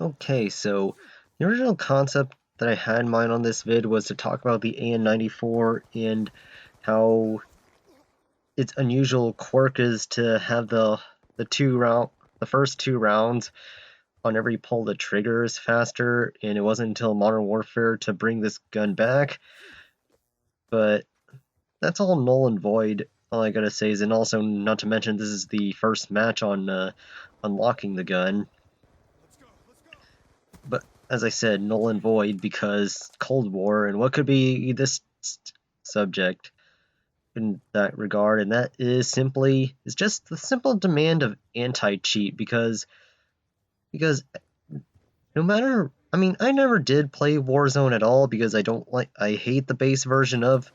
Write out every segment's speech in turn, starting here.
Okay, so the original concept that I had in mind on this vid was to talk about the AN94 and how its unusual quirk is to have the first two rounds on every pull the trigger is faster, and it wasn't until Modern Warfare to bring this gun back. But that's all null and void. All I gotta say is, and also not to mention, this is the first match on unlocking the gun. But as I said, null and void because Cold War, and what could be this subject in that regard, and that is just the simple demand of anti-cheat because no matter, I mean, I never did play Warzone at all because I hate the base version of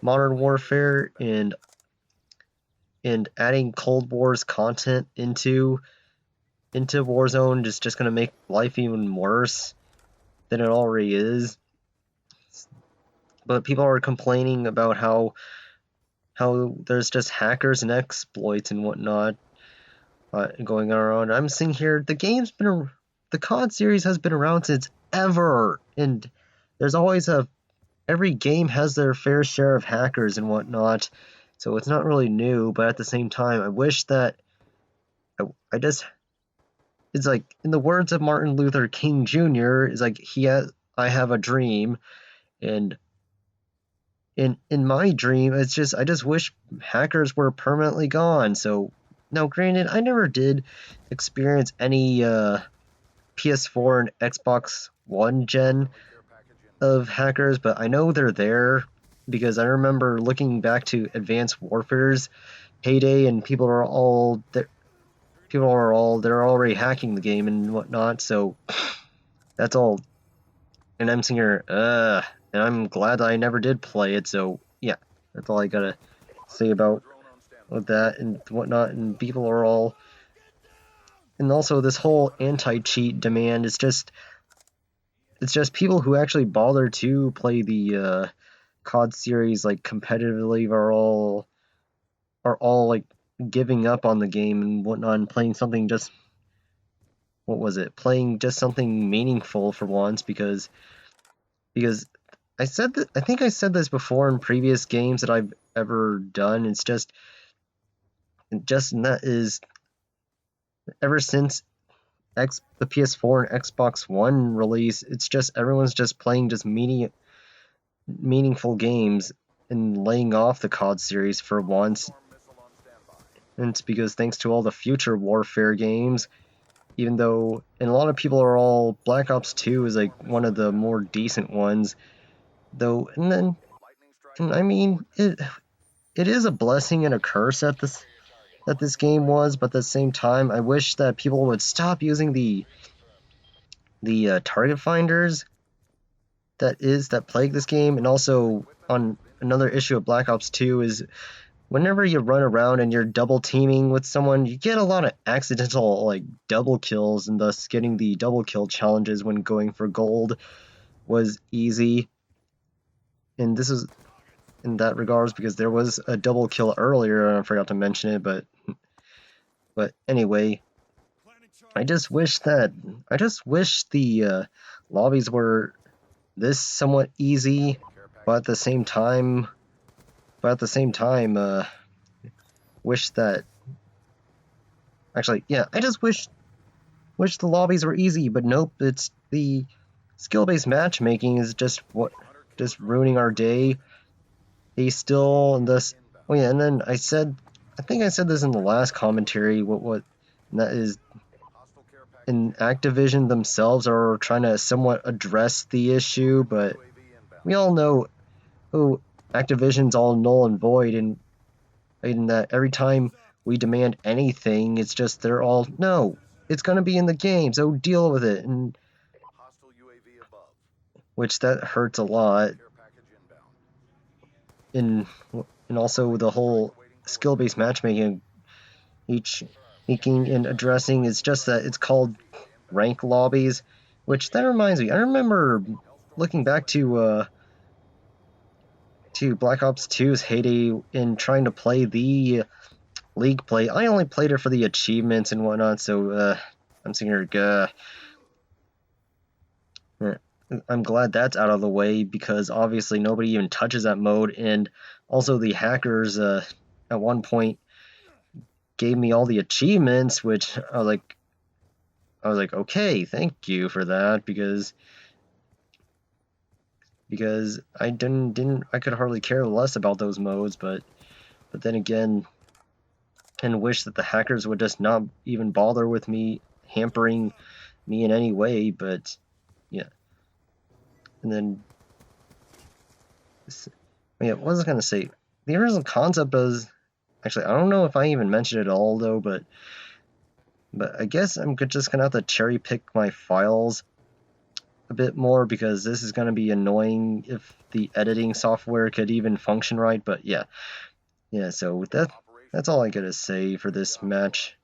Modern Warfare, and adding Cold War's content into Warzone is just gonna make life even worse than it already is. But people are complaining about how there's just hackers and exploits and whatnot going around. I'm sitting here, the COD series has been around since ever, and there's always every game has their fair share of hackers and whatnot, so it's not really new. But at the same time, I wish that it's like, in the words of Martin Luther King Jr., is like, I have a dream, and in my dream, I just wish hackers were permanently gone. So now, granted, I never did experience any PS4 and Xbox One gen of hackers, but I know they're there because I remember looking back to Advanced Warfare's heyday, and they're already hacking the game and whatnot. So that's all. And I'm sitting here, and I'm glad that I never did play it. So yeah, that's all I gotta say about that and whatnot. And people are all, and also this whole anti-cheat demand is just, it's just people who actually bother to play the COD series like competitively are all like giving up on the game and whatnot, and playing something just, playing just something meaningful for once, because I think I said this before in previous games that I've ever done. It's just that is, ever since the PS4 and Xbox One release, it's just everyone's just playing just meaningful games and laying off the COD series for once. And it's because thanks to all the future Warfare games, even though, and a lot of people are all, Black Ops 2 is like one of the more decent ones, though. And I mean, it is a blessing and a curse that this game was, but at the same time, I wish that people would stop using the target finders that plague this game. And also, on another issue of Black Ops 2 is, whenever you run around and you're double teaming with someone, you get a lot of accidental like double kills, and thus getting the double kill challenges when going for gold was easy. And this is in that regards because there was a double kill earlier and I forgot to mention it, but anyway, I just wish the lobbies were this somewhat easy, but at the same time, wish that, actually, yeah, I just wish the lobbies were easy, but nope, it's the skill-based matchmaking is just ruining our day. They still, and this, oh yeah, and then I think I said this in the last commentary, and that is, in Activision themselves are trying to somewhat address the issue, but we all know who Activision's all null and void, and that every time we demand anything, it's just they're all, no, it's gonna be in the game, so deal with it, and which that hurts a lot. And also the whole skill-based matchmaking, and addressing is just that it's called rank lobbies, which that reminds me, I remember looking back to Black Ops 2's heyday in trying to play the League play. I only played it for the achievements and whatnot, so I'm sitting here, I'm glad that's out of the way because obviously nobody even touches that mode, and also the hackers at one point gave me all the achievements, which I was like, okay, thank you for that because I didn't I could hardly care less about those modes, but then again, and wish that the hackers would just not even bother with me hampering me in any way, but yeah. And then yeah, what was I gonna say? The original concept is actually I don't know if I even mentioned it all though, but I guess I'm just gonna have to cherry pick my files a bit more because this is gonna be annoying if the editing software could even function right. But yeah, so with that, that's all I gotta say for this match.